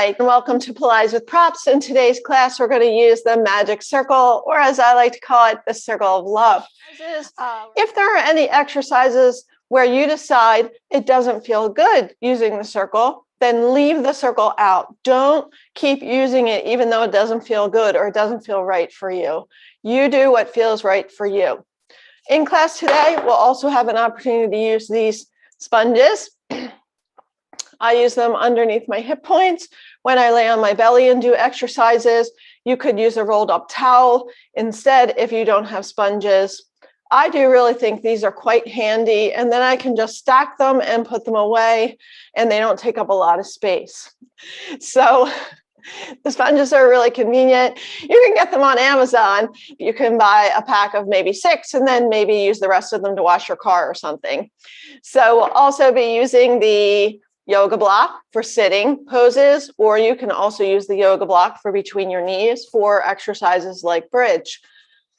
right, and welcome to Pilates with Props. In today's class, we're going to use the magic circle, or as I like to call it, the circle of love. If there are any exercises where you decide it doesn't feel good using the circle, then leave the circle out. Don't keep using it even though it doesn't feel good or it doesn't feel right for you. You do what feels right for you. In class today, we'll also have an opportunity to use these sponges. I use them underneath my hip points when I lay on my belly and do exercises. You could use a rolled up towel instead if you don't have sponges. I do really think these are quite handy, and then I can just stack them and put them away, and they don't take up a lot of space. So the sponges are really convenient. You can get them on Amazon. You can buy a pack of maybe 6 and then maybe use the rest of them to wash your car or something. So we'll also be using the yoga block for sitting poses, or you can also use the yoga block for between your knees for exercises like bridge.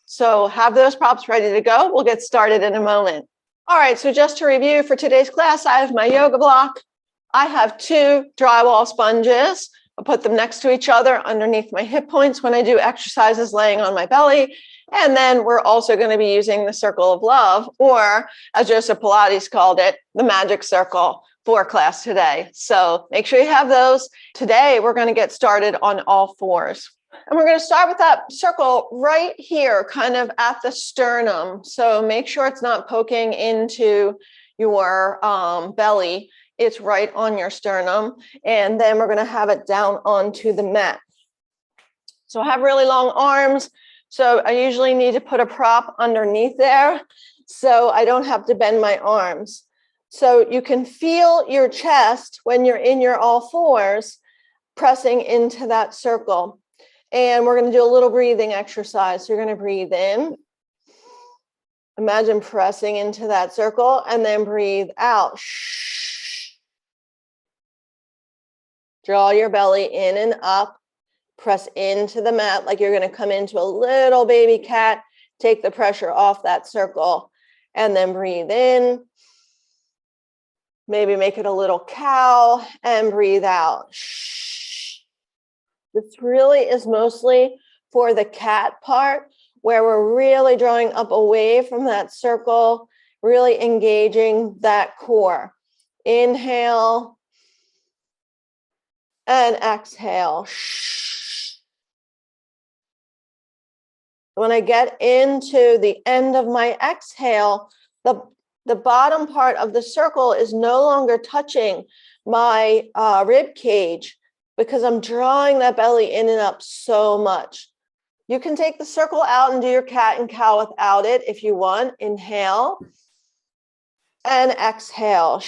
So have those props ready to go. We'll get started in a moment. All right, so just to review for today's class, I have my yoga block. I have 2 drywall sponges. I'll put them next to each other underneath my hip points when I do exercises laying on my belly. And then we're also going to be using the circle of love, or as Joseph Pilates called it, the magic circle for class today. So make sure you have those. Today, we're going to get started on all fours. And we're going to start with that circle right here, kind of at the sternum. So make sure it's not poking into your belly. It's right on your sternum. And then we're going to have it down onto the mat. So I have really long arms. So I usually need to put a prop underneath there so I don't have to bend my arms. So you can feel your chest when you're in your all fours pressing into that circle. And we're going to do a little breathing exercise. So you're going to breathe in. Imagine pressing into that circle and then breathe out. Draw your belly in and up. Press into the mat like you're going to come into a little baby cat. Take the pressure off that circle and then breathe in. Maybe make it a little cow and breathe out. This really is mostly for the cat part, where we're really drawing up away from that circle, really engaging that core. Inhale and exhale. When I get into the end of my exhale, the bottom part of the circle is no longer touching my rib cage because I'm drawing that belly in and up so much. You can take the circle out and do your cat and cow without it if you want. Inhale and exhale.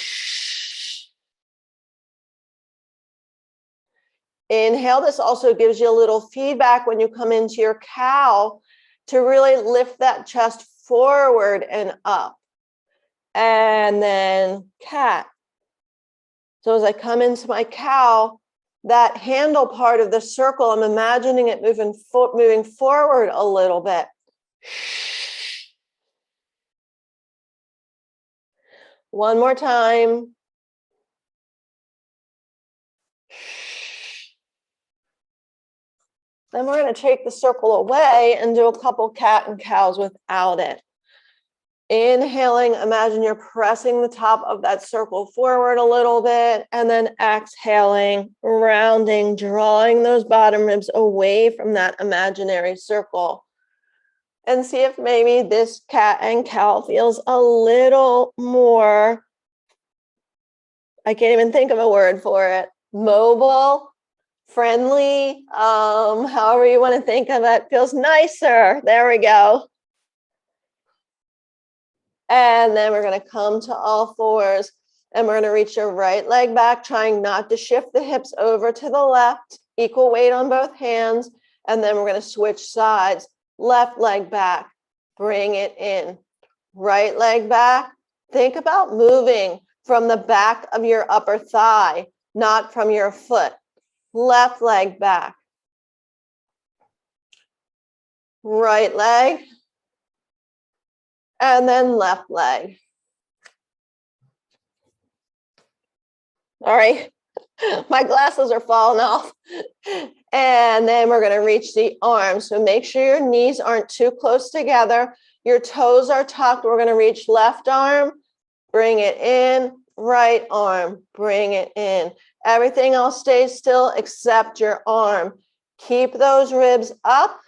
Inhale. This also gives you a little feedback when you come into your cow to really lift that chest forward and up. And then cat. So as I come into my cow, that handle part of the circle, I'm imagining it moving forward a little bit. One more time. Then we're going to take the circle away and do a couple cat and cows without it. Inhaling, imagine you're pressing the top of that circle forward a little bit, and then exhaling, rounding, drawing those bottom ribs away from that imaginary circle. And see if maybe this cat and cow feels a little more, I can't even think of a word for it, mobile, friendly, however you want to think of it, feels nicer. There we go. And then we're going to come to all fours, and we're going to reach your right leg back, trying not to shift the hips over to the left, equal weight on both hands. And then we're going to switch sides. Left leg back, bring it in. Right leg back. Think about moving from the back of your upper thigh, not from your foot. Left leg back. Right leg. And then left leg. All right. My glasses are falling off. And then we're going to reach the arms. So make sure your knees aren't too close together. Your toes are tucked. We're going to reach left arm, bring it in, right arm, bring it in. Everything else stays still except your arm. Keep those ribs up.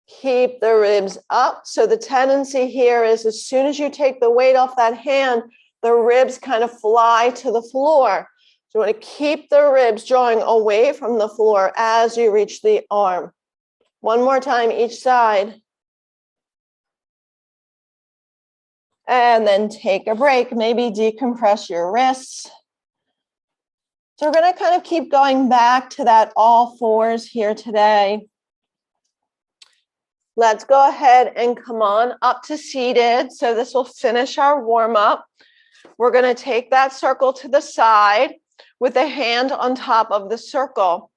Keep the ribs up. So the tendency here is as soon as you take the weight off that hand, the ribs kind of fly to the floor. So you want to keep the ribs drawing away from the floor as you reach the arm. One more time each side. And then take a break, maybe decompress your wrists. So we're going to kind of keep going back to that all fours here today. Let's go ahead and come on up to seated. So this will finish our warm up. We're going to take that circle to the side with a hand on top of the circle.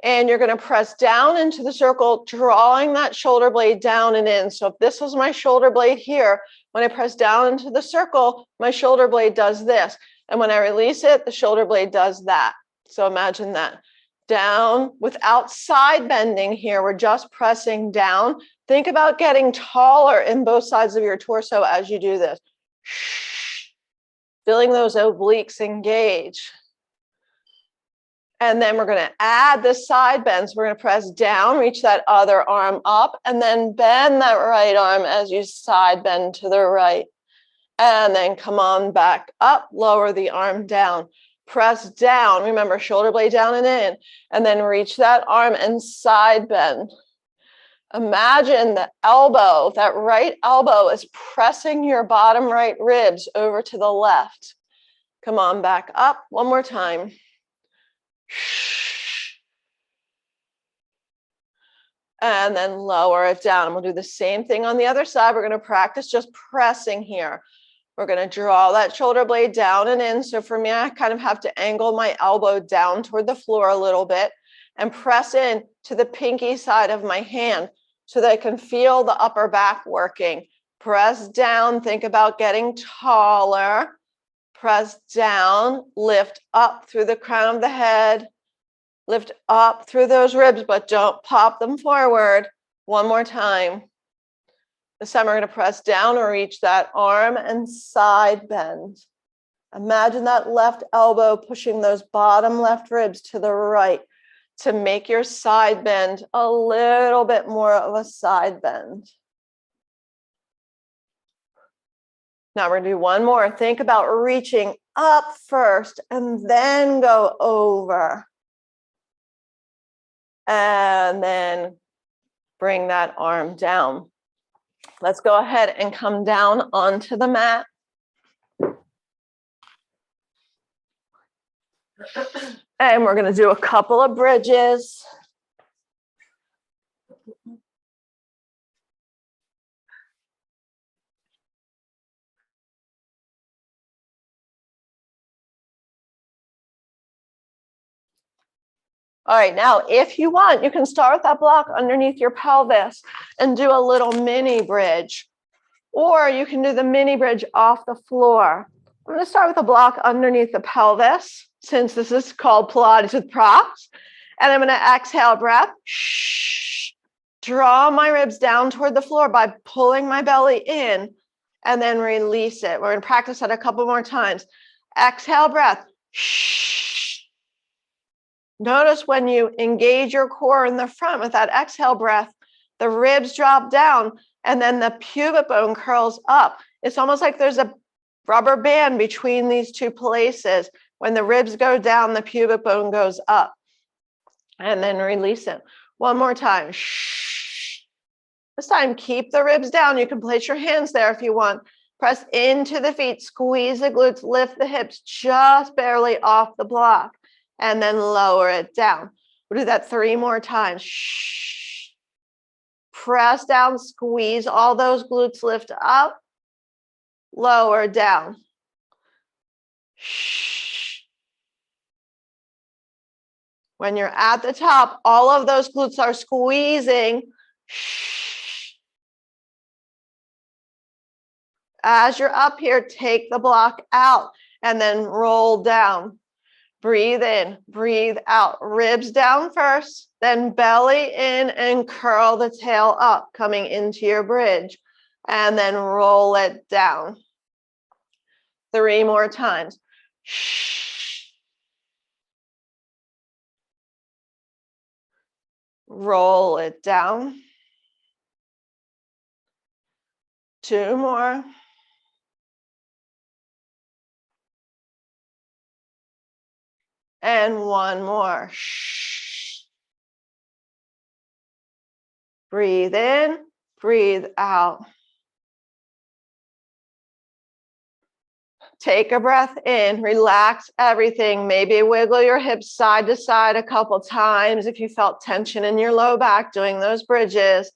And you're going to press down into the circle, drawing that shoulder blade down and in. So if this was my shoulder blade here, when I press down into the circle, my shoulder blade does this. And when I release it, the shoulder blade does that. So imagine that. Down without side bending here. We're just pressing down. Think about getting taller in both sides of your torso as you do this. Feeling those obliques engage. And then we're going to add the side bends. We're going to press down, reach that other arm up, and then bend that right arm as you side bend to the right. And then come on back up, lower the arm down. Press down, remember shoulder blade down and in, and then reach that arm and side bend. Imagine the elbow, that right elbow is pressing your bottom right ribs over to the left. Come on back up, one more time. And then lower it down. And we'll do the same thing on the other side. We're going to practice just pressing here. We're going to draw that shoulder blade down and in. So for me, I kind of have to angle my elbow down toward the floor a little bit and press in to the pinky side of my hand so that I can feel the upper back working. Press down. Think about getting taller. Press down. Lift up through the crown of the head. Lift up through those ribs, but don't pop them forward. One more time. This time we're going to press down or reach that arm and side bend. Imagine that left elbow pushing those bottom left ribs to the right to make your side bend a little bit more of a side bend. Now we're going to do one more. Think about reaching up first and then go over. And then bring that arm down. Let's go ahead and come down onto the mat. And we're going to do a couple of bridges. All right, now if you want, you can start with that block underneath your pelvis and do a little mini bridge. Or you can do the mini bridge off the floor. I'm going to start with a block underneath the pelvis, since this is called Pilates with props. And I'm going to exhale breath. Draw my ribs down toward the floor by pulling my belly in and then release it. We're going to practice that a couple more times. Exhale breath. Notice when you engage your core in the front with that exhale breath, the ribs drop down and then the pubic bone curls up. It's almost like there's a rubber band between these two places. When the ribs go down, the pubic bone goes up. And then release it. One more time. This time, keep the ribs down. You can place your hands there if you want. Press into the feet, squeeze the glutes, lift the hips just barely off the block. And then lower it down. We'll do that 3 more times. Press down, squeeze all those glutes, lift up, lower down. When you're at the top, all of those glutes are squeezing. As you're up here, take the block out and then roll down. Breathe in, breathe out. Ribs down first, then belly in and curl the tail up, coming into your bridge. And then roll it down. 3 more times. Roll it down. 2 more. And 1 more. Breathe in, breathe out. Take a breath in, relax everything. Maybe wiggle your hips side to side a couple times if you felt tension in your low back doing those bridges.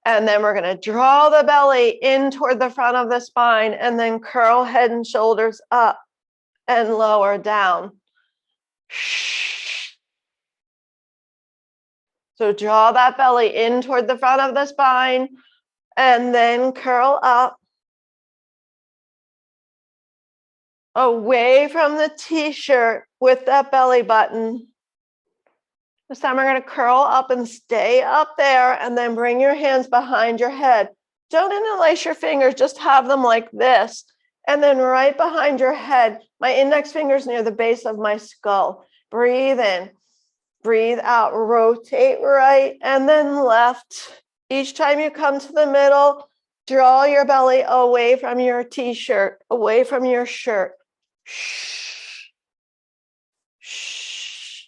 And then we're going to draw the belly in toward the front of the spine and then curl head and shoulders up and lower down. So draw that belly in toward the front of the spine and then curl up. Away from the t-shirt with that belly button. This time we're going to curl up and stay up there and then bring your hands behind your head. Don't interlace your fingers, just have them like this. And then right behind your head, my index finger's near the base of my skull. Breathe in, breathe out, rotate right and then left. Each time you come to the middle, draw your belly away from your t-shirt, away from your shirt. Shh. Shh.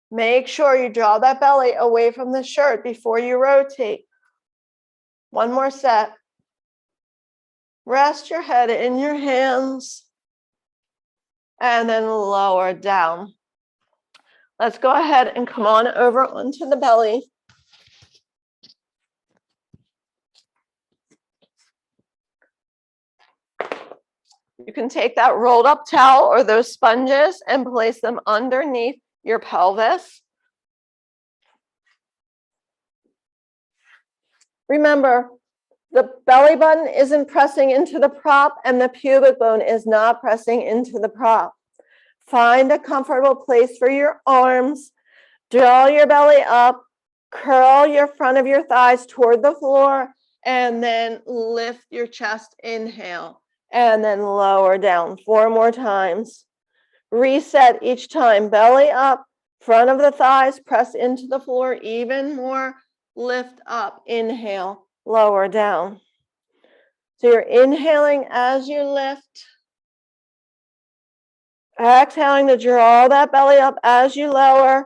Make sure you draw that belly away from the shirt before you rotate. 1 more set. Rest your head in your hands and then lower down. Let's go ahead and come on over onto the belly. You can take that rolled up towel or those sponges and place them underneath your pelvis. Remember, the belly button isn't pressing into the prop and the pubic bone is not pressing into the prop. Find a comfortable place for your arms. Draw your belly up, curl your front of your thighs toward the floor, and then lift your chest. Inhale. And then lower down 4 more times. Reset each time. Belly up, front of the thighs, press into the floor even more. Lift up, inhale, lower down. So you're inhaling as you lift. Exhaling to draw that belly up as you lower.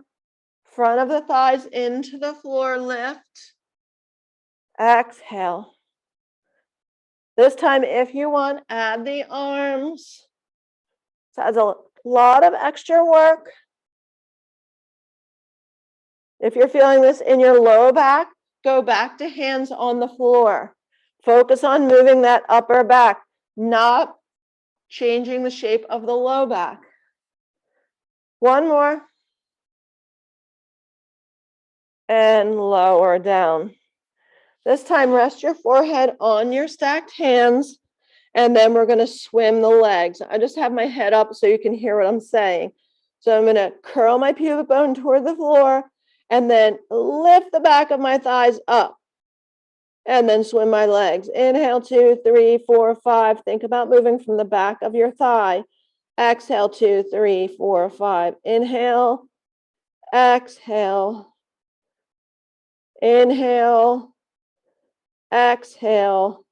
Front of the thighs into the floor, lift. Exhale. This time, if you want, add the arms. So that's a lot of extra work. If you're feeling this in your low back, go back to hands on the floor. Focus on moving that upper back, not changing the shape of the low back. 1 more. And lower down. This time, rest your forehead on your stacked hands, and then we're going to swim the legs. I just have my head up so you can hear what I'm saying. So I'm going to curl my pubic bone toward the floor, and then lift the back of my thighs up, and then swim my legs. Inhale, 2, 3, 4, 5. Think about moving from the back of your thigh. Exhale, 2, 3, 4, 5. Inhale, exhale, inhale, exhale,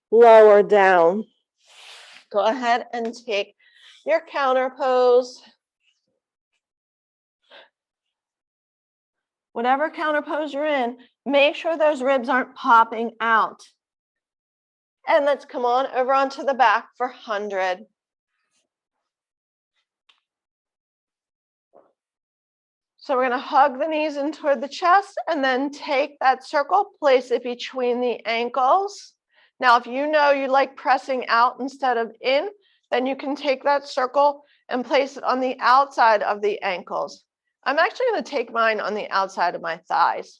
lower down. Go ahead and take your counter pose. Whatever counter pose you're in, make sure those ribs aren't popping out. And let's come on over onto the back for 100. So we're going to hug the knees in toward the chest and then take that circle, place it between the ankles. Now, if you know you like pressing out instead of in, then you can take that circle and place it on the outside of the ankles. I'm actually going to take mine on the outside of my thighs.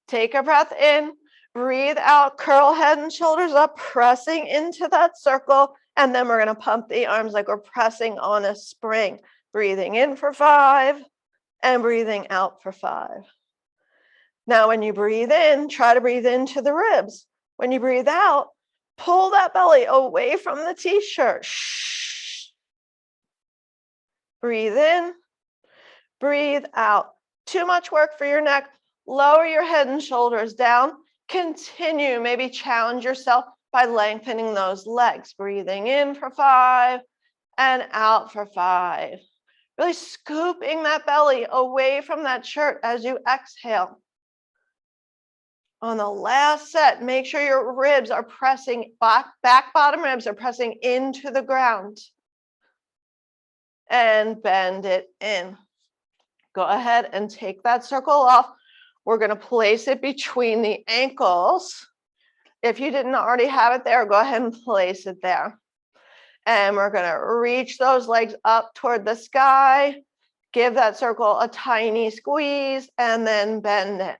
Take a breath in, breathe out, curl head and shoulders up, pressing into that circle, and then we're going to pump the arms like we're pressing on a spring. Breathing in for 5 and breathing out for 5. Now, when you breathe in, try to breathe into the ribs. When you breathe out, pull that belly away from the t-shirt. Shh. Breathe in, breathe out. Too much work for your neck. Lower your head and shoulders down. Continue, maybe challenge yourself by lengthening those legs. Breathing in for 5 and out for 5. Really scooping that belly away from that shirt as you exhale. On the last set, make sure your ribs are pressing, back bottom ribs are pressing into the ground. And bend it in. Go ahead and take that circle off. We're going to place it between the ankles. If you didn't already have it there, go ahead and place it there. And we're going to reach those legs up toward the sky. Give that circle a tiny squeeze and then bend it.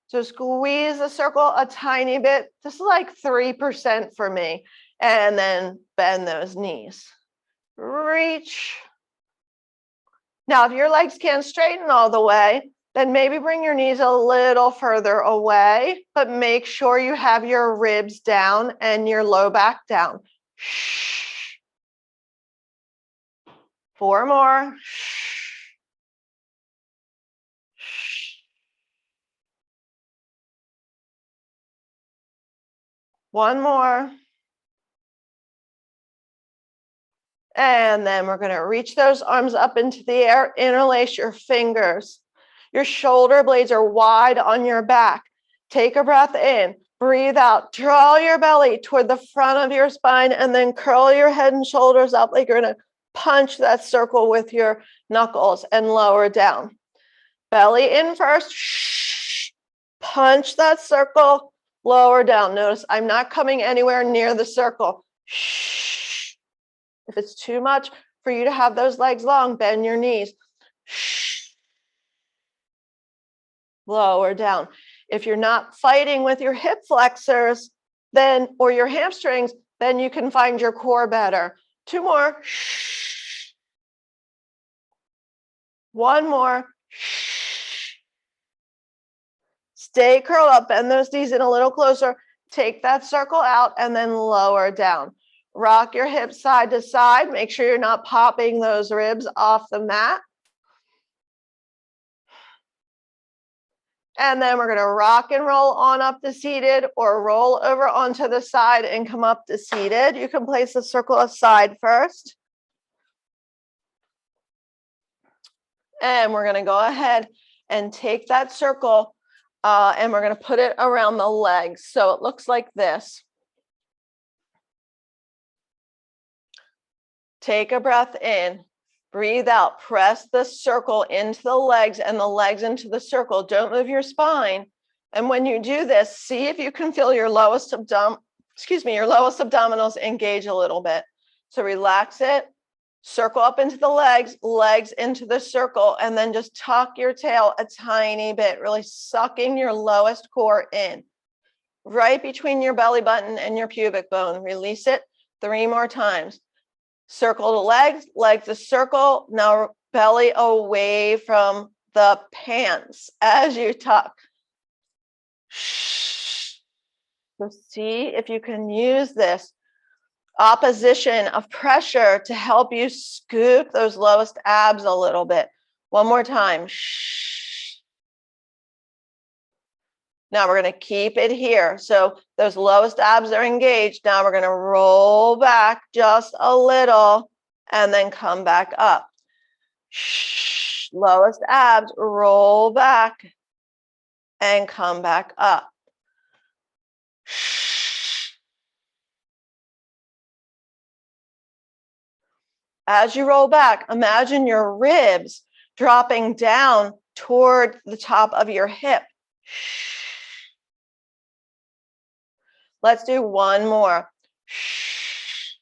So squeeze the circle a tiny bit. This is like 3% for me. And then bend those knees. Reach. Now, if your legs can't straighten all the way, then maybe bring your knees a little further away, but make sure you have your ribs down and your low back down. Shh. 4 more. Shh. Shh. 1 more. And then we're going to reach those arms up into the air, interlace your fingers. Your shoulder blades are wide on your back. Take a breath in, breathe out, draw your belly toward the front of your spine, and then curl your head and shoulders up like you're going to punch that circle with your knuckles and lower down. Belly in first, shh. Punch that circle, lower down. Notice I'm not coming anywhere near the circle. Shh. If it's too much for you to have those legs long, bend your knees. Shh. Lower down. If you're not fighting with your hip flexors, then or your hamstrings, then you can find your core better. 2 more. Shh. 1 more. Shh. Stay curled up, bend those knees in a little closer. Take that circle out and then lower down. Rock your hips side to side. Make sure you're not popping those ribs off the mat. And then we're going to rock and roll on up to seated or roll over onto the side and come up to seated. You can place the circle aside first. And we're going to go ahead and take that circle and we're going to put it around the legs. So it looks like this. Take a breath in, breathe out, press the circle into the legs and the legs into the circle. Don't move your spine. And when you do this, see if you can feel your lowest abdominals engage a little bit. So relax it, circle up into the legs, legs into the circle, and then just tuck your tail a tiny bit, really sucking your lowest core in. Right between your belly button and your pubic bone. Release it 3 more times. Circle the legs, legs to circle. Now belly away from the pants as you tuck. Shh. So see if you can use this opposition of pressure to help you scoop those lowest abs a little bit. 1 more time. Shh. Now we're going to keep it here. So those lowest abs are engaged. Now we're going to roll back just a little and then come back up. Shh. Lowest abs, roll back and come back up. Shh. As you roll back, imagine your ribs dropping down toward the top of your hip. Shh. Let's do 1 more. Shh.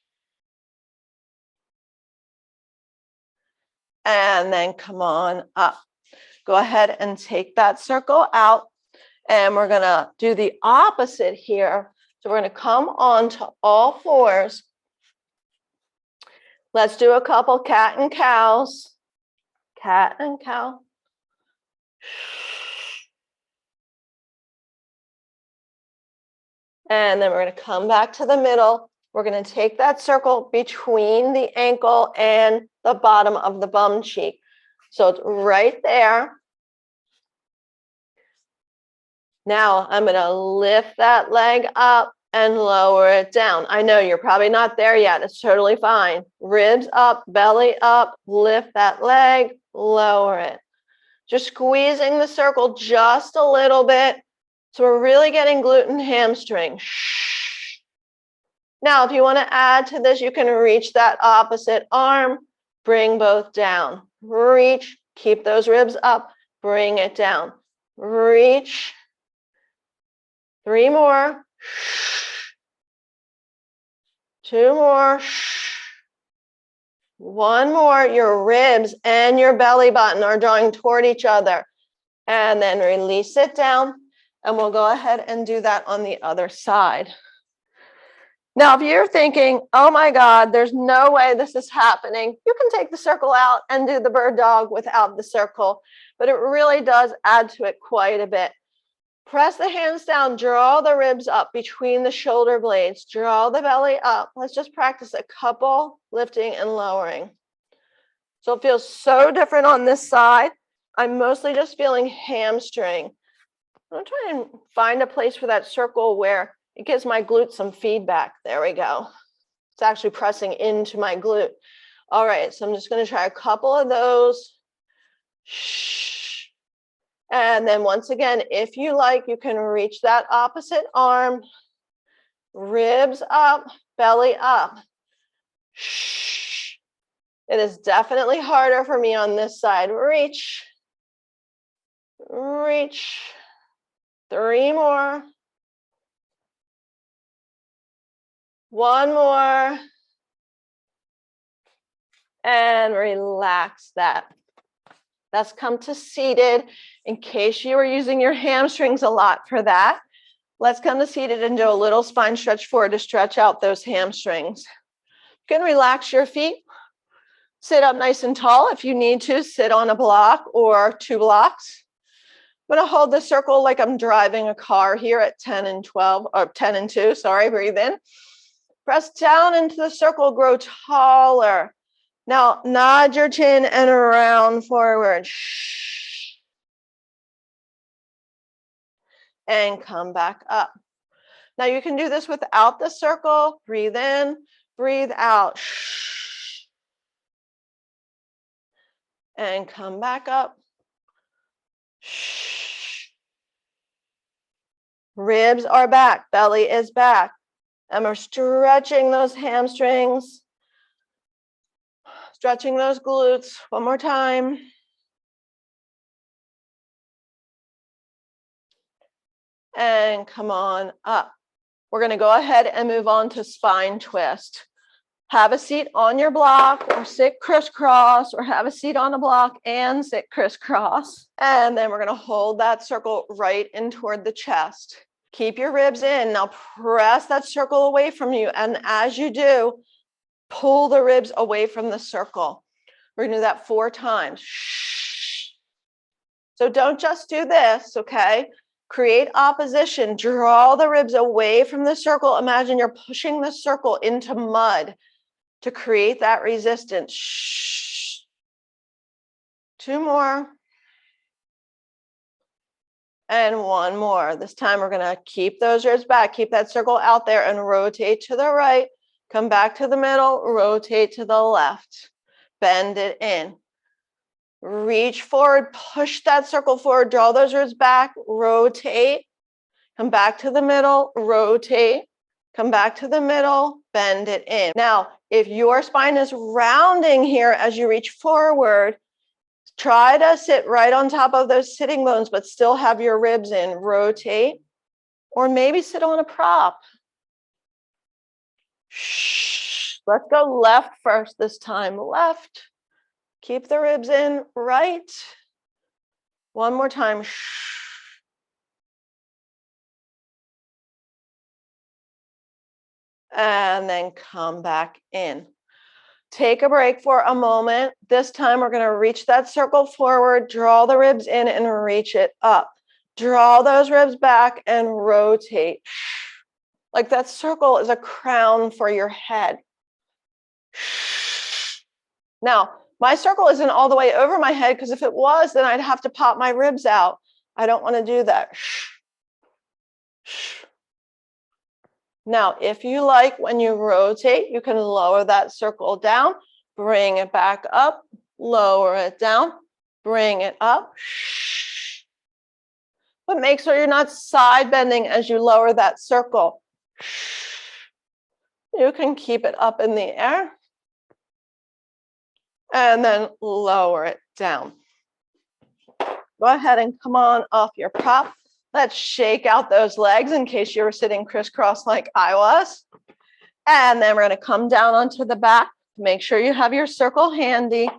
And then come on up. Go ahead and take that circle out. And we're going to do the opposite here. So we're going to come on to all fours. Let's do a couple cat and cows. Cat and cow. And then we're going to come back to the middle. We're going to take that circle between the ankle and the bottom of the bum cheek. So it's right there. Now I'm going to lift that leg up and lower it down. I know you're probably not there yet. It's totally fine. Ribs up, belly up, lift that leg, lower it. Just squeezing the circle just a little bit. So we're really getting glute and hamstring. Now, if you want to add to this, you can reach that opposite arm, bring both down. Reach, keep those ribs up, bring it down. Reach. 3 more. 2 more. 1 more. Your ribs and your belly button are drawing toward each other. And then release it down. And we'll go ahead and do that on the other side. Now, if you're thinking, oh my God, there's no way this is happening, you can take the circle out and do the bird dog without the circle, but it really does add to it quite a bit. Press the hands down, draw the ribs up between the shoulder blades, draw the belly up. Let's just practice a couple lifting and lowering. So it feels so different on this side. I'm mostly just feeling hamstring. I'm trying to find a place for that circle where it gives my glute some feedback. There we go. It's actually pressing into my glute. All right, so I'm just going to try a couple of those. And then once again, if you like, you can reach that opposite arm. Ribs up, belly up. It is definitely harder for me on this side. Reach. Reach. 3 more. 1 more. And relax that. Let's come to seated. In case you were using your hamstrings a lot for that, let's come to seated and do a little spine stretch forward to stretch out those hamstrings. You can relax your feet. Sit up nice and tall. If you need to, sit on a block or 2 blocks. I'm going to hold the circle like I'm driving a car here at 10 and 12, or 10 and 2, sorry, breathe in. Press down into the circle, grow taller. Now, nod your chin and around forward. And come back up. Now, you can do this without the circle. Breathe in, breathe out. And come back up. Ribs are back, belly is back. And we're stretching those hamstrings. Stretching those glutes. One more time. And come on up. We're going to go ahead and move on to spine twist. Have a seat on your block or sit crisscross, or have a seat on a block and sit crisscross. And then we're going to hold that circle right in toward the chest. Keep your ribs in. Now press that circle away from you. And as you do, pull the ribs away from the circle. We're going to do that 4 times. So don't just do this, okay? Create opposition. Draw the ribs away from the circle. Imagine you're pushing the circle into mud to create that resistance. 2 more. And 1 more. This time we're going to keep those ribs back. Keep that circle out there and rotate to the right. Come back to the middle. Rotate to the left. Bend it in. Reach forward. Push that circle forward. Draw those ribs back. Rotate. Come back to the middle. Rotate. Come back to the middle. Bend it in. Now, if your spine is rounding here as you reach forward, try to sit right on top of those sitting bones, but still have your ribs in. Rotate, or maybe sit on a prop. Let's go left first this time. Left. Keep the ribs in. Right. 1 more time. And then come back in. Take a break for a moment. This time we're going to reach that circle forward, draw the ribs in and reach it up. Draw those ribs back and rotate. Like that circle is a crown for your head. Now, my circle isn't all the way over my head because if it was, then I'd have to pop my ribs out. I don't want to do that. Now, if you like, when you rotate, you can lower that circle down, bring it back up, lower it down, bring it up. But make sure you're not side bending as you lower that circle. You can keep it up in the air and then lower it down. Go ahead and come on off your prop. Let's shake out those legs in case you were sitting crisscross like I was. And then we're going to come down onto the back. Make sure you have your circle handy.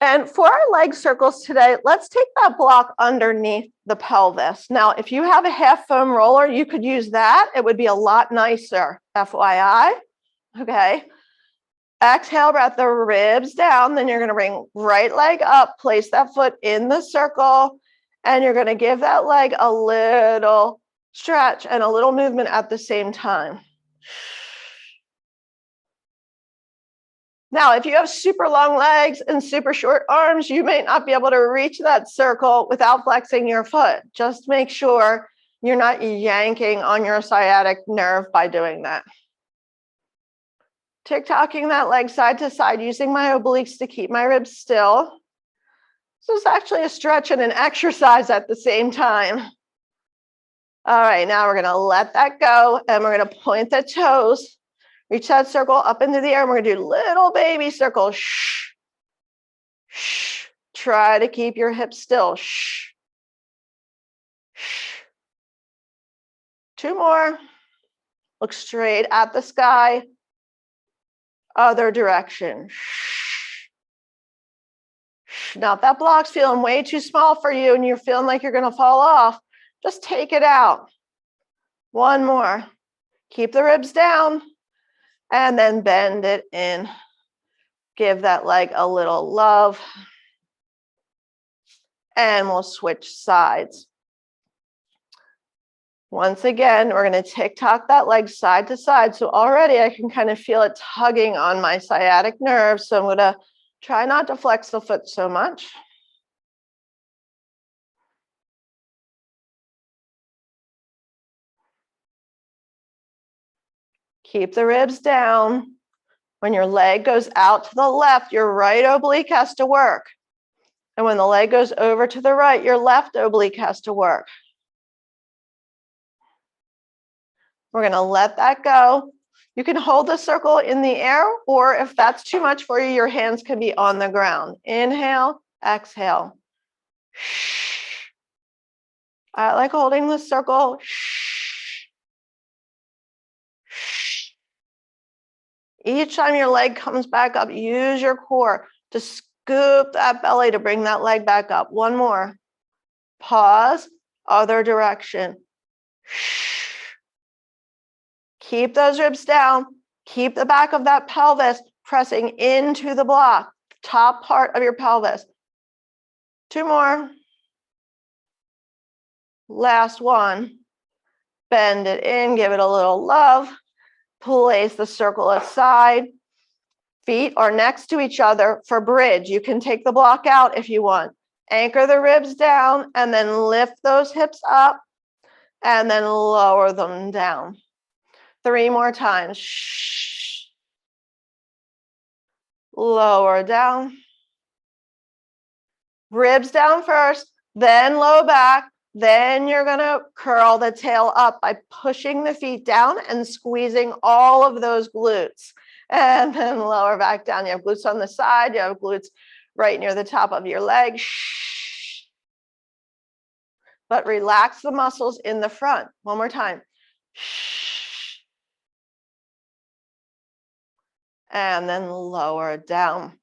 And for our leg circles today, let's take that block underneath the pelvis. Now, if you have a half foam roller, you could use that. It would be a lot nicer, FYI. Okay. Exhale, breath the ribs down. Then you're going to bring right leg up, place that foot in the circle, and you're going to give that leg a little stretch and a little movement at the same time. Now, if you have super long legs and super short arms, you may not be able to reach that circle without flexing your foot. Just make sure you're not yanking on your sciatic nerve by doing that. Tick-tocking that leg side to side, using my obliques to keep my ribs still. This is actually a stretch and an exercise at the same time. All right, now we're going to let that go, and we're going to point the toes. Reach that circle up into the air, and we're going to do little baby circles. Shh. Shh. Try to keep your hips still. Shh. Shh. 2 more. Look straight at the sky. Other direction. Shh. Shh. Now, if that block's feeling way too small for you and you're feeling like you're going to fall off, just take it out. 1 more. Keep the ribs down. And then bend it in. Give that leg a little love. And we'll switch sides. Once again, we're going to tick-tock that leg side to side. So already I can kind of feel it tugging on my sciatic nerve. So I'm going to try not to flex the foot so much. Keep the ribs down. When your leg goes out to the left, your right oblique has to work. And when the leg goes over to the right, your left oblique has to work. We're going to let that go. You can hold the circle in the air, or if that's too much for you, your hands can be on the ground. Inhale, exhale. Shh. I like holding the circle. Shh. Shh. Each time your leg comes back up, use your core to scoop that belly to bring that leg back up. 1 more. Pause, other direction. Shh. Keep those ribs down. Keep the back of that pelvis pressing into the block, top part of your pelvis. 2 more. Last one. Bend it in, give it a little love. Place the circle aside. Feet are next to each other for bridge. You can take the block out if you want. Anchor the ribs down and then lift those hips up and then lower them down. 3 more times. Shh. Lower down. Ribs down first, then low back. Then you're going to curl the tail up by pushing the feet down and squeezing all of those glutes. And then lower back down. You have glutes on the side. You have glutes right near the top of your leg. Shh. But relax the muscles in the front. 1 more time. Shh. And then lower down.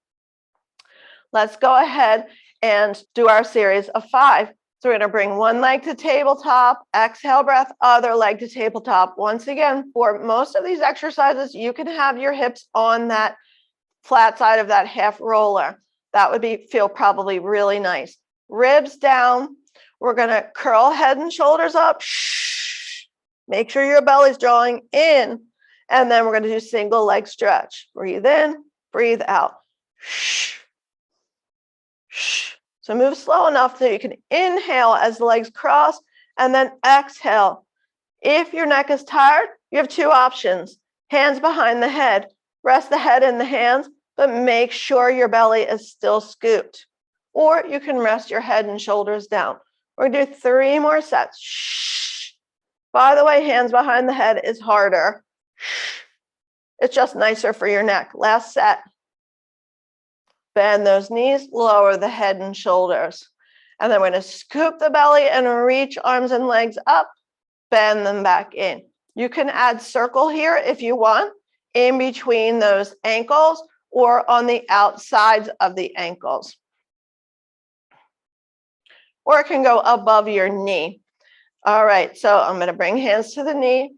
Let's go ahead and do our series of 5. So we're going to bring one leg to tabletop, exhale breath, other leg to tabletop. Once again, for most of these exercises, you can have your hips on that flat side of that half roller. That would feel probably really nice. Ribs down. We're going to curl head and shoulders up. Shh. Make sure your belly's drawing in. And then we're going to do single leg stretch. Breathe in, breathe out. Shh. Shh. So move slow enough so you can inhale as the legs cross and then exhale. If your neck is tired, you have two options. Hands behind the head. Rest the head in the hands, but make sure your belly is still scooped. Or you can rest your head and shoulders down. We're going to do 3 more sets. Shh. By the way, hands behind the head is harder. It's just nicer for your neck. Last set. Bend those knees, lower the head and shoulders. And then we're going to scoop the belly and reach arms and legs up, bend them back in. You can add circle here if you want, in between those ankles or on the outsides of the ankles. Or it can go above your knee. All right, so I'm going to bring hands to the knee.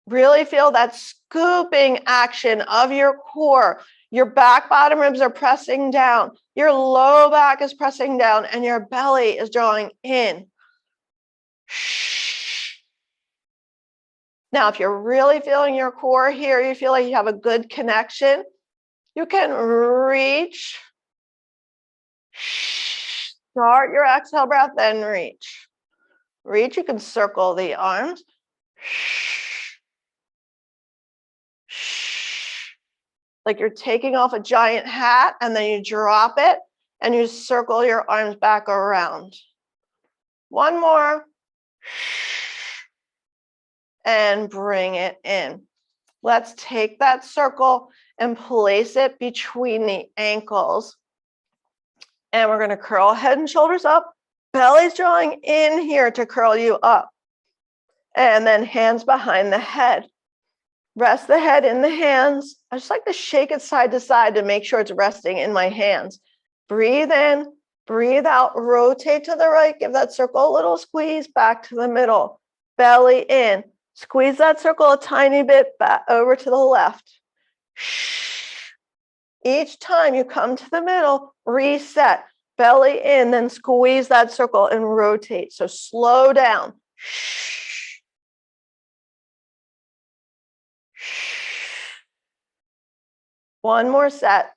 Really feel that scooping action of your core. Your back bottom ribs are pressing down. Your low back is pressing down and your belly is drawing in. Now, if you're really feeling your core here, you feel like you have a good connection, you can reach. Start your exhale breath, then reach. Reach, you can circle the arms. Like you're taking off a giant hat and then you drop it and you circle your arms back around. One more. And bring it in. Let's take that circle and place it between the ankles. And we're going to curl head and shoulders up. Belly's drawing in here to curl you up. And then hands behind the head. Rest the head in the hands. I just like to shake it side to side to make sure it's resting in my hands. Breathe in, breathe out, rotate to the right. Give that circle a little squeeze back to the middle. Belly in. Squeeze that circle a tiny bit back over to the left. Each time you come to the middle, reset. Belly in, then squeeze that circle and rotate. So slow down. One more set.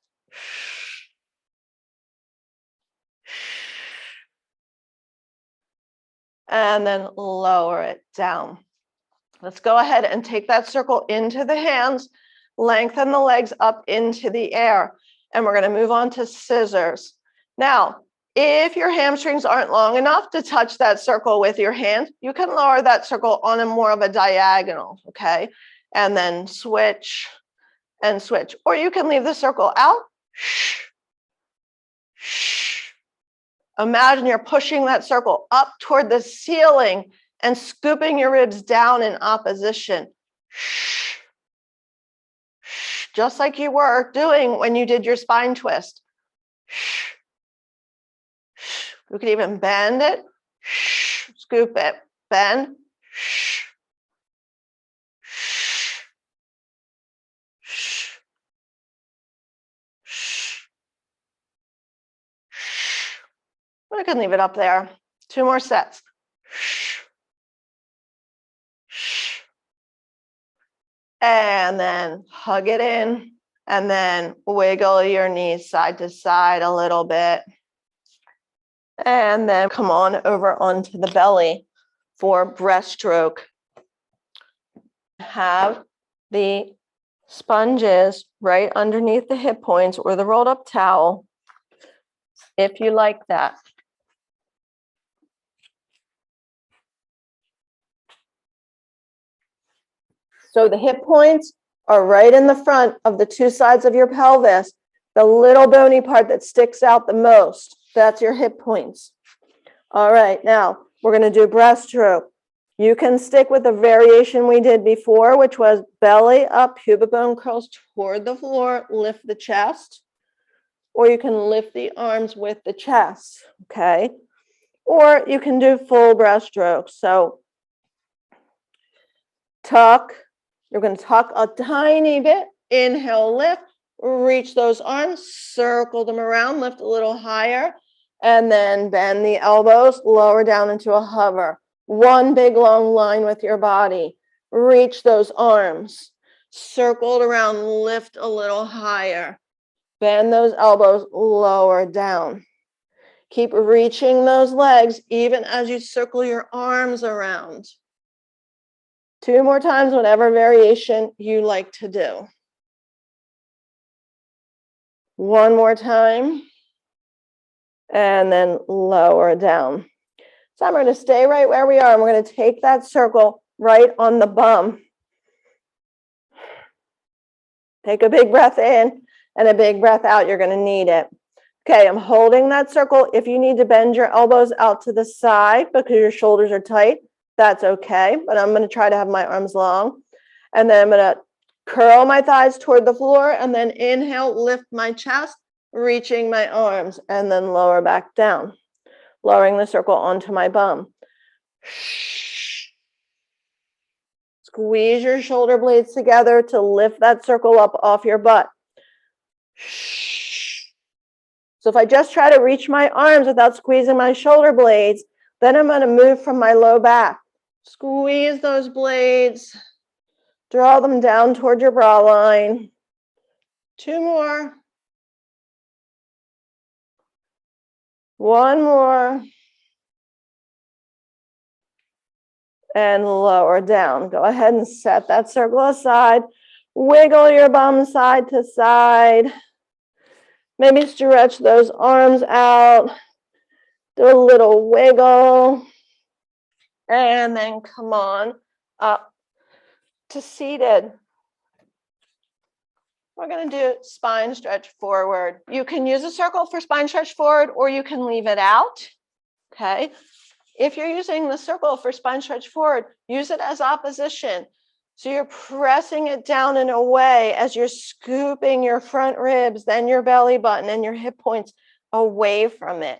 And then lower it down. Let's go ahead and take that circle into the hands, lengthen the legs up into the air, and we're going to move on to scissors. Now, if your hamstrings aren't long enough to touch that circle with your hand, you can lower that circle on a more of a diagonal, okay? And then switch and switch. Or you can leave the circle out. Imagine you're pushing that circle up toward the ceiling and scooping your ribs down in opposition. Just like you were doing when you did your spine twist. You could even bend it, scoop it, bend. I can leave it up there. 2 more sets. And then hug it in, and then wiggle your knees side to side a little bit. And then come on over onto the belly for breaststroke. Have the sponges right underneath the hip points or the rolled up towel, if you like that. So the hip points are right in the front of the 2 sides of your pelvis. The little bony part that sticks out the most, that's your hip points. All right, now we're going to do breaststroke. You can stick with the variation we did before, which was belly up, pubic bone curls toward the floor, lift the chest. or you can lift the arms with the chest, okay? Or you can do full breaststrokes. So tuck, you're going to tuck a tiny bit, inhale, lift, reach those arms, circle them around, lift a little higher, and then bend the elbows, lower down into a hover. One big long line with your body. Reach those arms, circle it around, lift a little higher. Bend those elbows, lower down. Keep reaching those legs even as you circle your arms around. 2 more times, whatever variation you like to do. 1 more time. And then lower down. So I'm going to stay right where we are. And we're going to take that circle right on the bum. Take a big breath in and a big breath out. You're going to need it. Okay, I'm holding that circle. If you need to bend your elbows out to the side because your shoulders are tight, that's okay. But I'm going to try to have my arms long. And then I'm going to curl my thighs toward the floor and then inhale, lift my chest, reaching my arms, and then lower back down, lowering the circle onto my bum. Squeeze your shoulder blades together to lift that circle up off your butt. So if I just try to reach my arms without squeezing my shoulder blades, then I'm going to move from my low back. Squeeze those blades. Draw them down toward your bra line. 2 more. 1 more. And lower down. Go ahead and set that circle aside. Wiggle your bum side to side. Maybe stretch those arms out. Do a little wiggle. And then come on up to seated. We're going to do spine stretch forward. You can use a circle for spine stretch forward, or you can leave it out. Okay. If you're using the circle for spine stretch forward, use it as opposition. So you're pressing it down in a way as you're scooping your front ribs, then your belly button and your hip points away from it.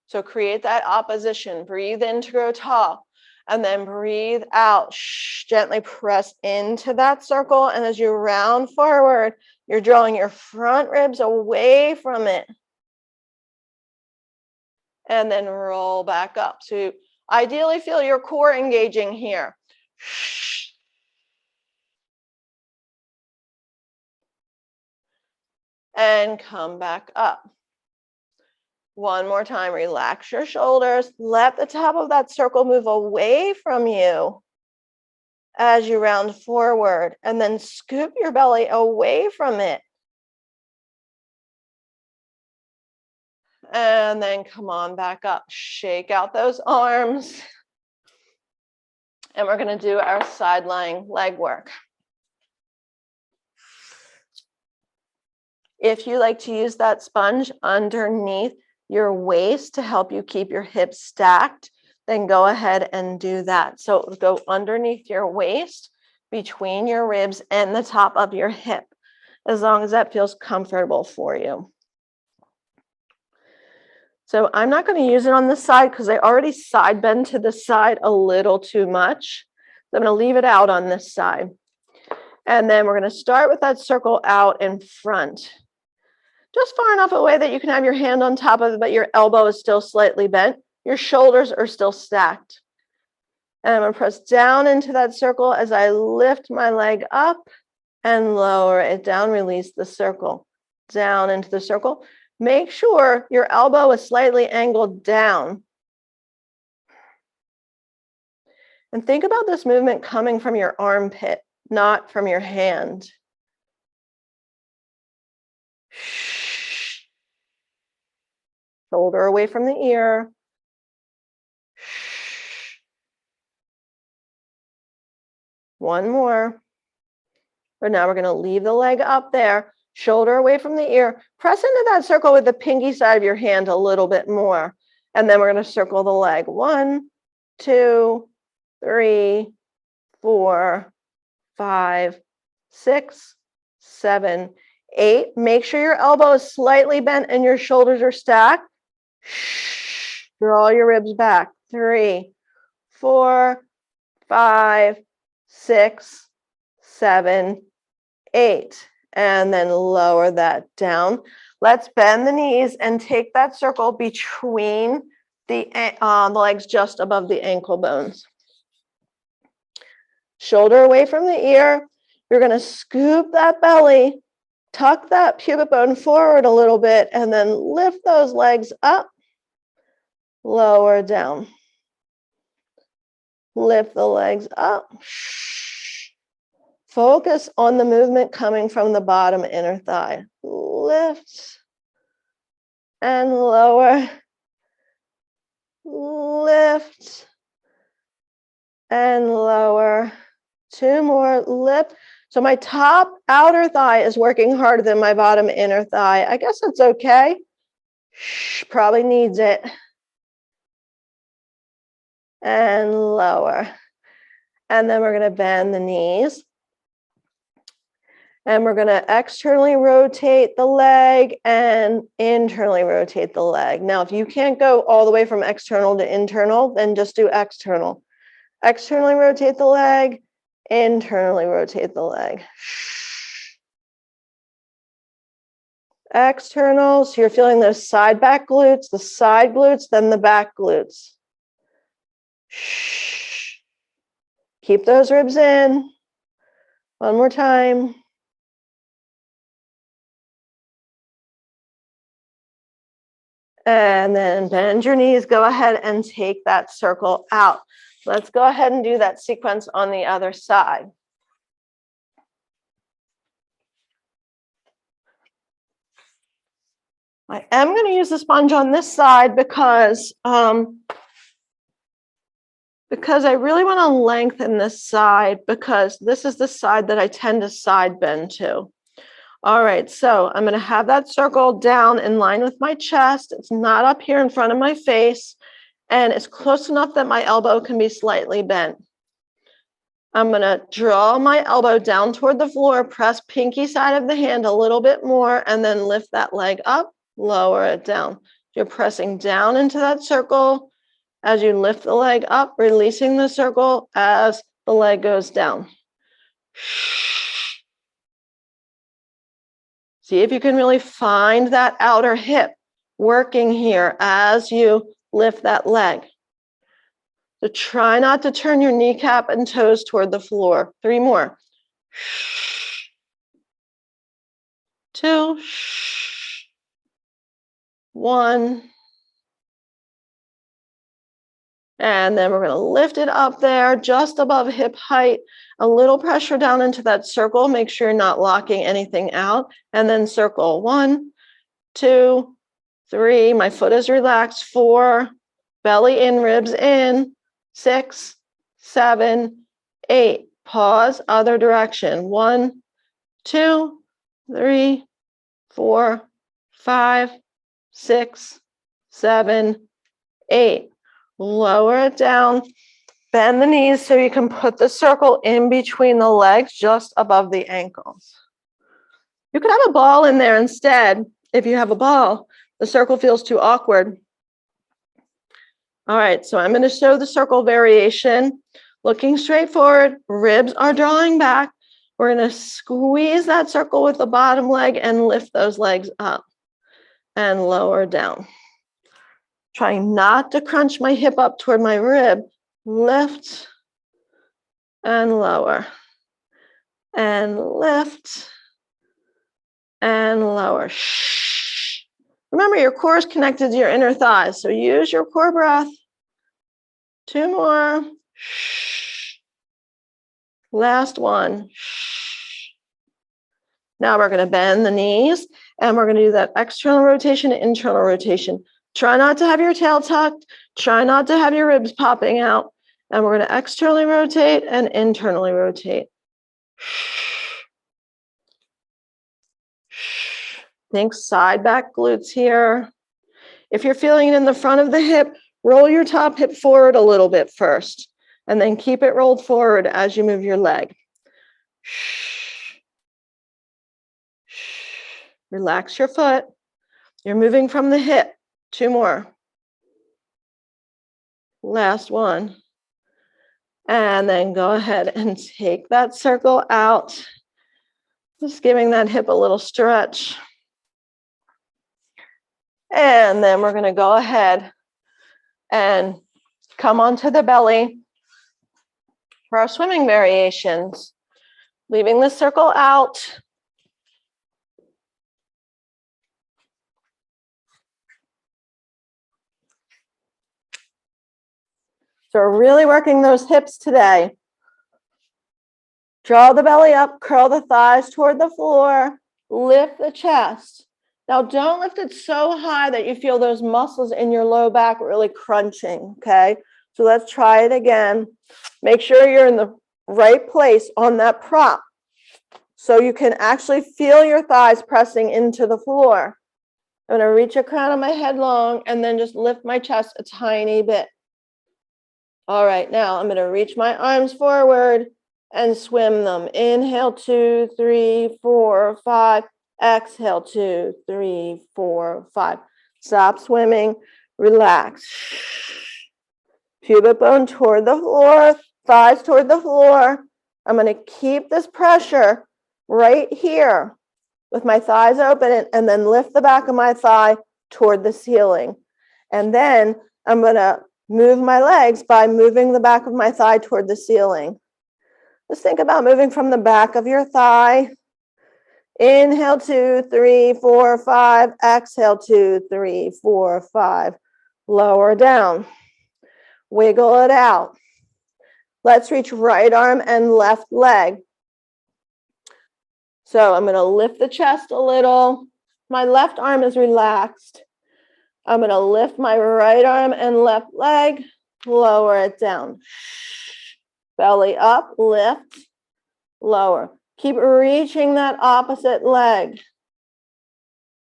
So create that opposition. Breathe in to grow tall. And then breathe out. Gently press into that circle. And as you round forward, you're drawing your front ribs away from it. And then roll back up. So ideally feel your core engaging here. And come back up. 1 more time, relax your shoulders. Let the top of that circle move away from you as you round forward, and then scoop your belly away from it. And then come on back up. Shake out those arms. And we're going to do our side lying leg work. If you like to use that sponge underneath your waist to help you keep your hips stacked, then go ahead and do that. So go underneath your waist, between your ribs and the top of your hip, as long as that feels comfortable for you. So I'm not going to use it on this side because I already side bend to the side a little too much. So I'm going to leave it out on this side. And then we're going to start with that circle out in front. Just far enough away that you can have your hand on top of it, but your elbow is still slightly bent. Your shoulders are still stacked. And I'm going to press down into that circle as I lift my leg up and lower it down. Release the circle. Down into the circle. Make sure your elbow is slightly angled down. And think about this movement coming from your armpit, not from your hand. Shoulder away from the ear. One more. But now we're going to leave the leg up there, shoulder away from the ear. Press into that circle with the pinky side of your hand a little bit more. And then we're going to circle the leg. 1, 2, 3, 4, 5, 6, 7, 8. Make sure your elbow is slightly bent and your shoulders are stacked. Draw your ribs back. 3, 4, 5, 6, 7, 8. And then lower that down. Let's bend the knees and take that circle between the legs just above the ankle bones. Shoulder away from the ear. You're going to scoop that belly, tuck that pubic bone forward a little bit, and then lift those legs up, lower down. Lift the legs up. Focus on the movement coming from the bottom inner thigh. Lift and lower. Lift and lower. 2 more. Lift. So my top outer thigh is working harder than my bottom inner thigh. I guess it's okay. Probably needs it. And lower. And then we're going to bend the knees. And we're going to externally rotate the leg and internally rotate the leg. Now, if you can't go all the way from external to internal, then just do external. Externally rotate the leg, internally rotate the leg. External, so you're feeling those side back glutes, the side glutes, then the back glutes. Keep those ribs in. One more time. And then bend your knees. Go ahead and take that circle out. Let's go ahead and do that sequence on the other side. I am going to use the sponge on this side because I really want to lengthen this side, because this is the side that I tend to side bend to. All right, so I'm going to have that circle down in line with my chest. It's not up here in front of my face, and it's close enough that my elbow can be slightly bent. I'm going to draw my elbow down toward the floor, press pinky side of the hand a little bit more, and then lift that leg up, lower it down. You're pressing down into that circle as you lift the leg up, releasing the circle as the leg goes down. See if you can really find that outer hip working here as you lift that leg. So try not to turn your kneecap and toes toward the floor. 3 more. 2. 1. And then we're going to lift it up there just above hip height. A little pressure down into that circle. Make sure you're not locking anything out. And then circle. 1, 2, 3. My foot is relaxed. 4. Belly in, ribs in. 6, 7, 8. Pause. Other direction. 1, 2, 3, 4, 5, 6, 7, 8. Lower it down. Bend the knees so you can put the circle in between the legs, just above the ankles. You could have a ball in there instead. If you have a ball, the circle feels too awkward. All right, so I'm going to show the circle variation. Looking straight forward, ribs are drawing back. We're going to squeeze that circle with the bottom leg and lift those legs up and lower down. Trying not to crunch my hip up toward my rib. Lift and lower. And lift and lower. Shh. Remember, your core is connected to your inner thighs, so use your core breath. 2 more. Shh. Last one. Shh. Now we're going to bend the knees, and we're going to do that external rotation and internal rotation. Try not to have your tail tucked. Try not to have your ribs popping out. And we're going to externally rotate and internally rotate. Think side back glutes here. If you're feeling it in the front of the hip, roll your top hip forward a little bit first, and then keep it rolled forward as you move your leg. Relax your foot. You're moving from the hip. 2 more. Last one. And then go ahead and take that circle out. Just giving that hip a little stretch. And then we're going to go ahead and come onto the belly for our swimming variations. Leaving the circle out. So we're really working those hips today. Draw the belly up, curl the thighs toward the floor, lift the chest. Now don't lift it so high that you feel those muscles in your low back really crunching, okay? So let's try it again. Make sure you're in the right place on that prop so you can actually feel your thighs pressing into the floor. I'm going to reach the crown of my head long and then just lift my chest a tiny bit. All right, now I'm going to reach my arms forward and swim them. Inhale, 2, 3, 4, 5. Exhale, 2, 3, 4, 5. Stop swimming. Relax. Pubic bone toward the floor, thighs toward the floor. I'm going to keep this pressure right here with my thighs open and then lift the back of my thigh toward the ceiling. And then I'm going to move my legs by moving the back of my thigh toward the ceiling. Just think about moving from the back of your thigh. Inhale, 2, 3, 4, 5. Exhale, 2, 3, 4, 5. Lower down. Wiggle it out. Let's reach right arm and left leg. So I'm going to lift the chest a little. My left arm is relaxed. I'm going to lift my right arm and left leg. Lower it down. Belly up, lift, lower. Keep reaching that opposite leg.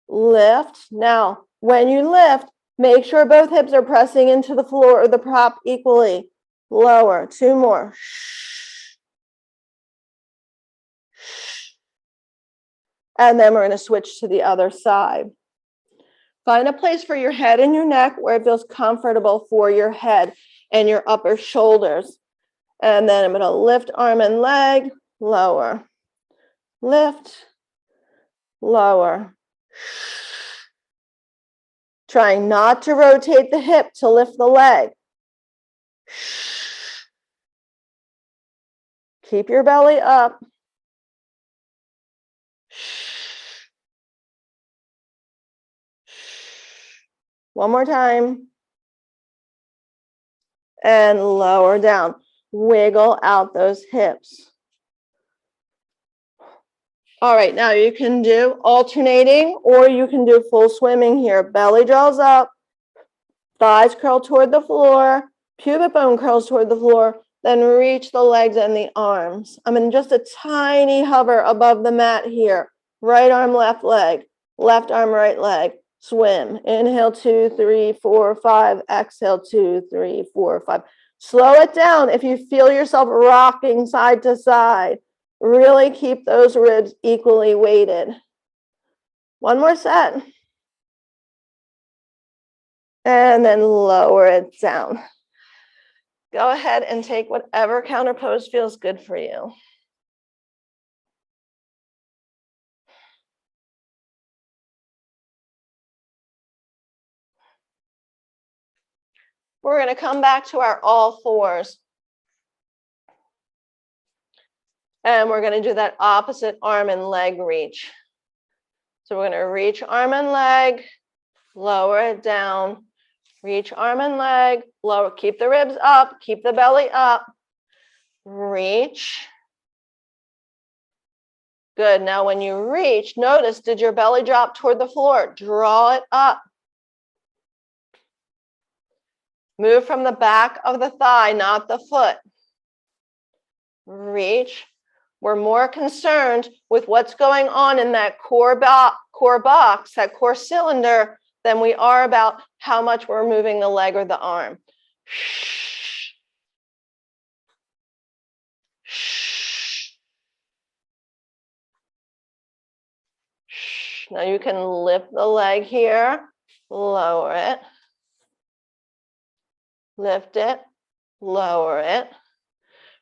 Lift. Now, when you lift, make sure both hips are pressing into the floor or the prop equally. Lower. 2 more. And then we're going to switch to the other side. Find a place for your head and your neck where it feels comfortable for your head and your upper shoulders. And then I'm going to lift arm and leg, lower. Lift, lower. Trying not to rotate the hip to lift the leg. Keep your belly up. One more time. And lower down. Wiggle out those hips. All right, now you can do alternating or you can do full swimming here. Belly draws up, thighs curl toward the floor, pubic bone curls toward the floor, then reach the legs and the arms. I'm in just a tiny hover above the mat here. Right arm, left leg, left arm, right leg. Swim. Inhale, 2, 3, 4, 5. Exhale, 2, 3, 4, 5. Slow it down if you feel yourself rocking side to side. Really keep those ribs equally weighted. One more set. And then lower it down. Go ahead and take whatever counter pose feels good for you. We're going to come back to our all fours. And we're going to do that opposite arm and leg reach. So we're going to reach arm and leg, lower it down, reach arm and leg, lower, keep the ribs up, keep the belly up, reach. Good. Now when you reach, notice, did your belly drop toward the floor? Draw it up. Move from the back of the thigh, not the foot. Reach. We're more concerned with what's going on in that core box, that core cylinder, than we are about how much we're moving the leg or the arm. Now you can lift the leg here, lower it, lift it, lower it.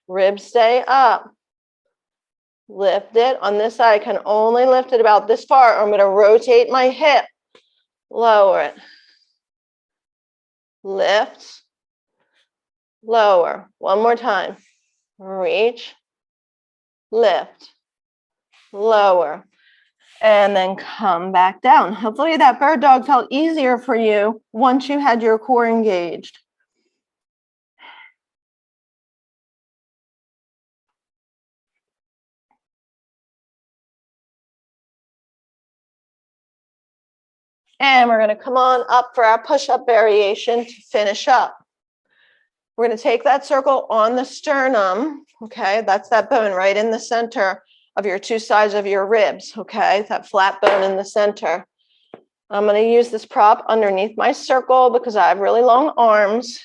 Ribs stay up. Lift it. On this side, I can only lift it about this far, or I'm going to rotate my hip. Lower it. Lift. Lower. One more time. Reach. Lift. Lower. And then come back down. Hopefully that bird dog felt easier for you once you had your core engaged. And we're going to come on up for our push-up variation to finish up. We're going to take that circle on the sternum, okay? That's that bone right in the center of your two sides of your ribs, okay? That flat bone in the center. I'm going to use this prop underneath my circle because I have really long arms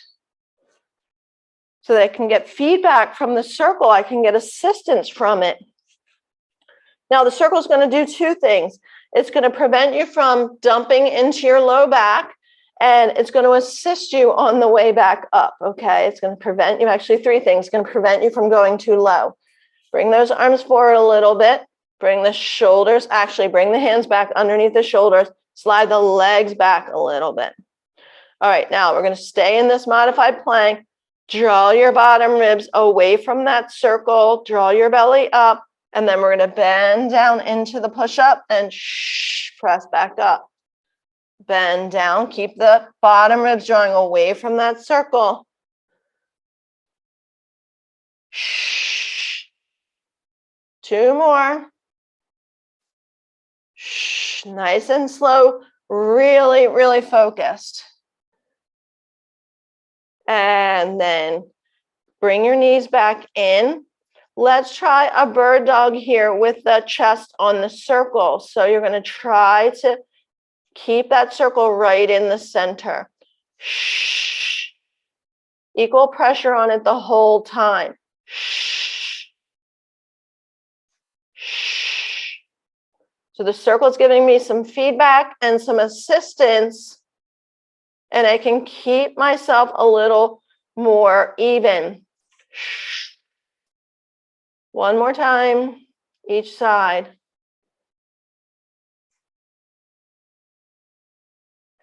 so that I can get feedback from the circle. I can get assistance from it. Now, the circle is going to do two things. It's going to prevent you from dumping into your low back, and it's going to assist you on the way back up, okay? It's going to prevent you, actually three things. It's going to prevent you from going too low. Bring those arms forward a little bit. Bring the shoulders, actually bring the hands back underneath the shoulders. Slide the legs back a little bit. All right, now we're going to stay in this modified plank. Draw your bottom ribs away from that circle. Draw your belly up. And then we're going to bend down into the push-up and press back up. Bend down. Keep the bottom ribs drawing away from that circle. Two more. Nice and slow. Really, really focused. And then bring your knees back in. Let's try a bird dog here with the chest on the circle. So you're going to try to keep that circle right in the center. Equal pressure on it the whole time. So the circle is giving me some feedback and some assistance, and I can keep myself a little more even. One more time, each side.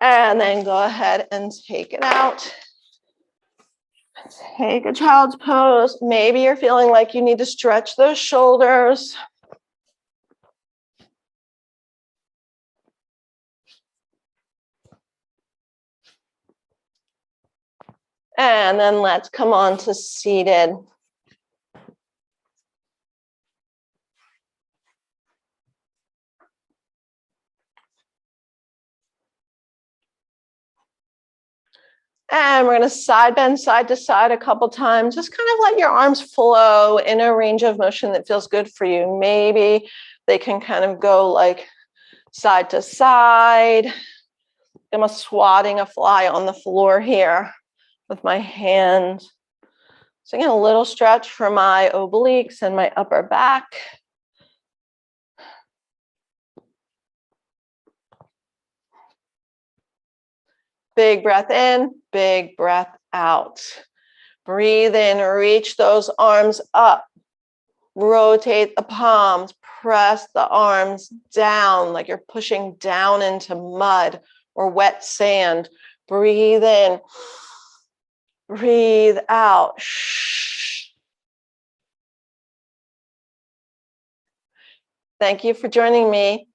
And then go ahead and take it out. Take a child's pose. Maybe you're feeling like you need to stretch those shoulders. And then let's come on to seated. And we're going to side bend side to side a couple times. Just kind of let your arms flow in a range of motion that feels good for you. Maybe they can kind of go like side to side. I'm swatting a fly on the floor here with my hand. So again, a little stretch for my obliques and my upper back. Big breath in, big breath out. Breathe in, reach those arms up. Rotate the palms, press the arms down like you're pushing down into mud or wet sand. Breathe in, breathe out. Thank you for joining me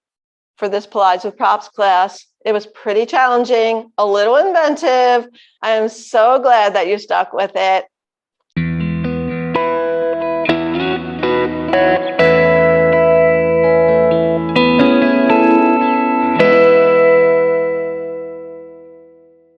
for this Pilates with Props class. It was pretty challenging, a little inventive. I am so glad that you stuck with it.